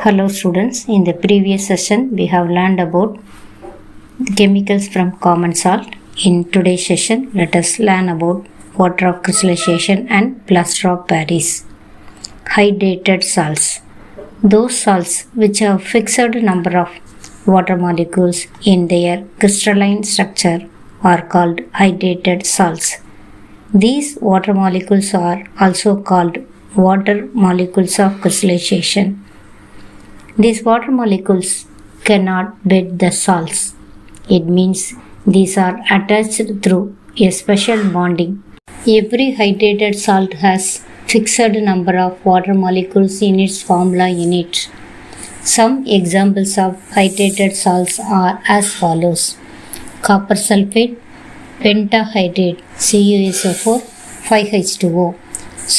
Hello students, in the previous session we have learned about chemicals from common salt. In today's session, let us learn about water of crystallization and plaster of Paris. Hydrated salts. Those salts which have fixed number of water molecules in their crystalline structure are called hydrated salts. These water molecules are also called water molecules of crystallization. These water molecules cannot bed the salts. It means these are attached through a special bonding. Every hydrated salt has fixed number of water molecules in its formula in it. Some examples of hydrated salts are as follows: copper sulfate, pentahydrate CuSO4 5H2O,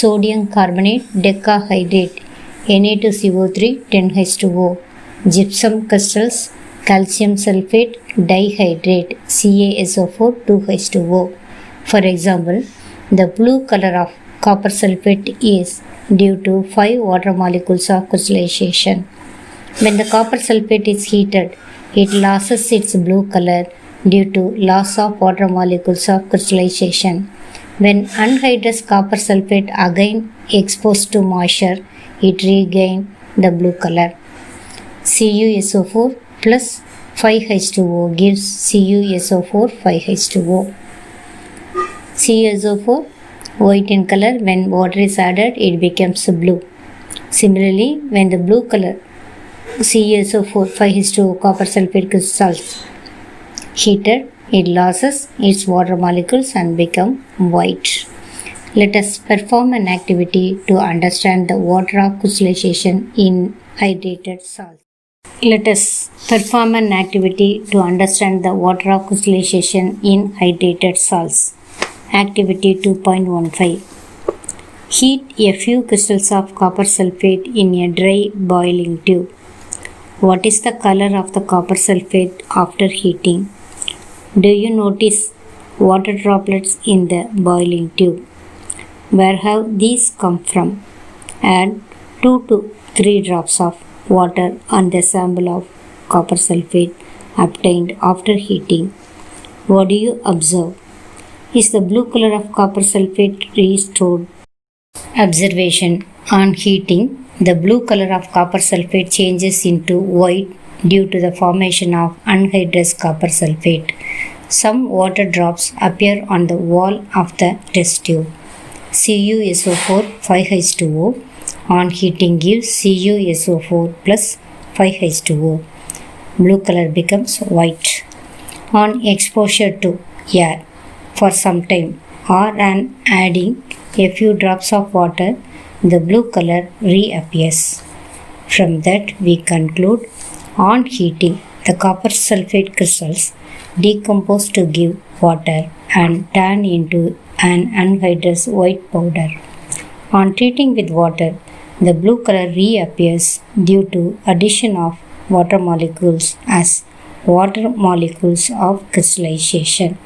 sodium carbonate decahydrate Na2CO3 10H2O, gypsum crystals, calcium sulfate dihydrate CaSO4 2H2O. For example, the blue color of copper sulfate is due to 5 water molecules of crystallization. When the copper sulfate is heated, it loses its blue color due to loss of water molecules of crystallization. When anhydrous copper sulfate again exposed to moisture, it regains the blue color. CuSO4 plus 5H2O gives CuSO4 5H2O. CuSO4 white in color, when water is added it becomes blue. Similarly, when the blue color CuSO4 5H2O copper sulfate crystals heated, it loses its water molecules and become white. Let us perform an activity to understand the water of crystallization in hydrated salts. Let us perform an activity to understand the water of crystallization in hydrated salts. Activity 2.15. Heat a few crystals of copper sulfate in a dry boiling tube. What is the color of the copper sulfate after heating? Do you notice water droplets in the boiling tube? Where have these come from? Add 2 to 3 drops of water on the sample of copper sulfate obtained after heating. What do you observe? Is the blue color of copper sulfate restored? Observation: on heating, the blue color of copper sulfate changes into white due to the formation of anhydrous copper sulfate. Some water drops appear on the wall of the test tube. CuSO4 5H2O on heating gives CuSO4 plus 5H2O. Blue color becomes white. On exposure to air for some time or on adding a few drops of water, the blue color reappears. From that we conclude, on heating, the copper sulfate crystals decompose to give water and turn into an anhydrous white powder. On treating with water, the blue color reappears due to addition of water molecules as water molecules of crystallization.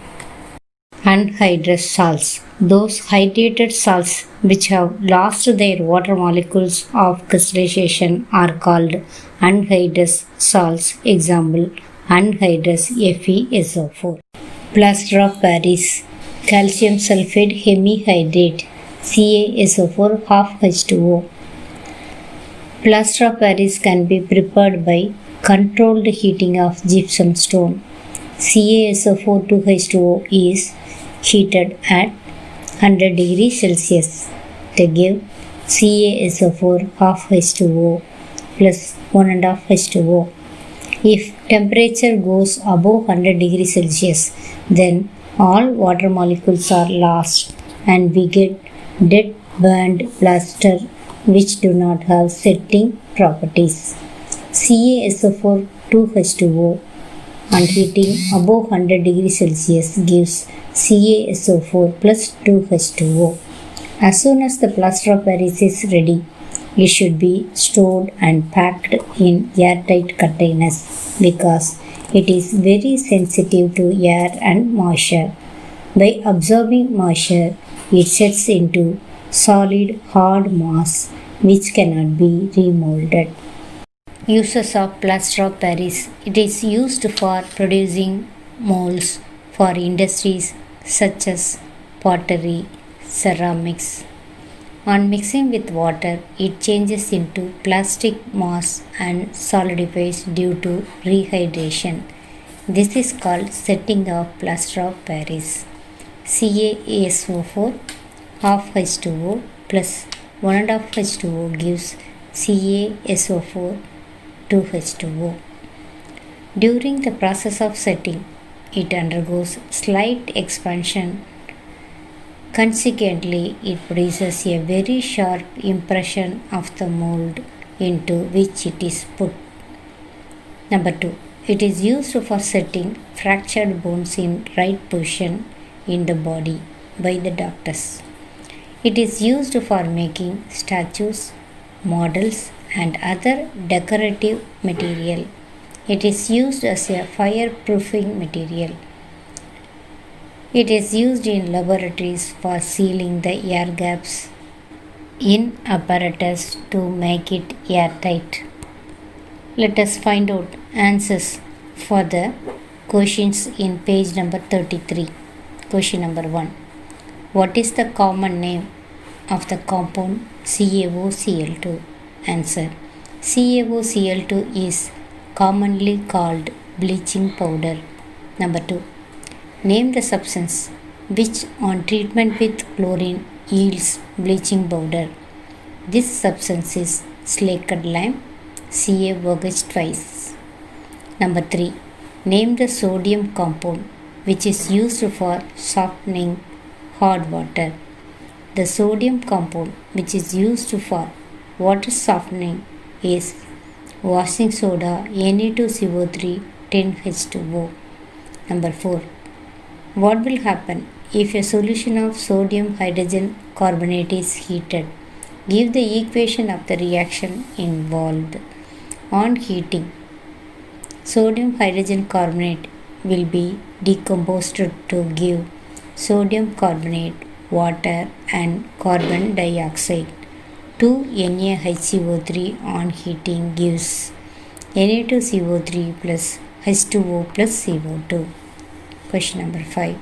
Anhydrous salts. Those hydrated salts which have lost their water molecules of crystallization are called anhydrous salts. Example: anhydrous FeSO4. Plaster of Paris. Calcium sulfate hemihydrate CaSO4 half H2O. Plaster of Paris can be prepared by controlled heating of gypsum stone. CaSO4 2H2O is heated at 100 degrees Celsius to give CaSO4 half H2O plus 1.5 H2O. If temperature goes above 100 degrees Celsius, then all water molecules are lost and we get dead burned plaster which do not have setting properties. CaSO4 2H2O on heating above 100 degrees Celsius gives CaSO4 plus 2H2O. As soon as the plaster of Paris is ready, it should be stored and packed in airtight containers because it is very sensitive to air and moisture. By absorbing moisture, it sets into solid hard mass which cannot be remolded. Uses of plaster of Paris. It is used for producing molds for industries such as pottery, ceramics. On mixing with water, it changes into plastic mass and solidifies due to rehydration. This is called setting of plaster of Paris. CaSO4 half H2O plus 1.5 H2O gives CaSO4 2H2O. During the process of setting, it undergoes slight expansion. Consequently, it produces a very sharp impression of the mold into which it is put. Number 2. It is used for setting fractured bones in right position in the body by the doctors. It is used for making statues, models, and other decorative material. It is used as a fireproofing material. It is used in laboratories for sealing the air gaps in apparatus to make it airtight. Let us find out answers for the questions in page number 33. Question number 1. What is the common name of the compound CaOCl2? Answer. CaOCl2 is commonly called bleaching powder. Number 2. Name the substance which on treatment with chlorine yields bleaching powder. This substance is slaked lime, CaOH twice. Number 3. Name the sodium compound which is used for softening hot water. The sodium compound which is used for water softening is washing soda Na2CO3 10H2O. Number 4. What will happen if a solution of sodium hydrogen carbonate is heated? Give the equation of the reaction involved. On heating, sodium hydrogen carbonate will be decomposed to give sodium carbonate, water, and carbon dioxide. 2NaHCO3 on heating gives Na2CO3 plus H2O plus CO2. Question number 5.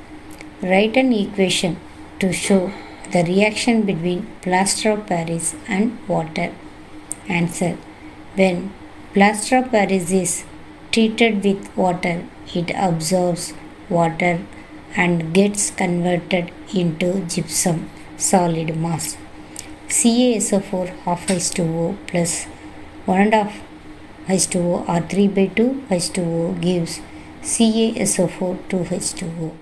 Write an equation to show the reaction between plaster of Paris and water. Answer. When plaster of Paris is treated with water, it absorbs water and gets converted into gypsum, solid mass. CaSO4 half H2O plus 1.5 H2O or 3/2 H2O gives CaSO4 2H2O.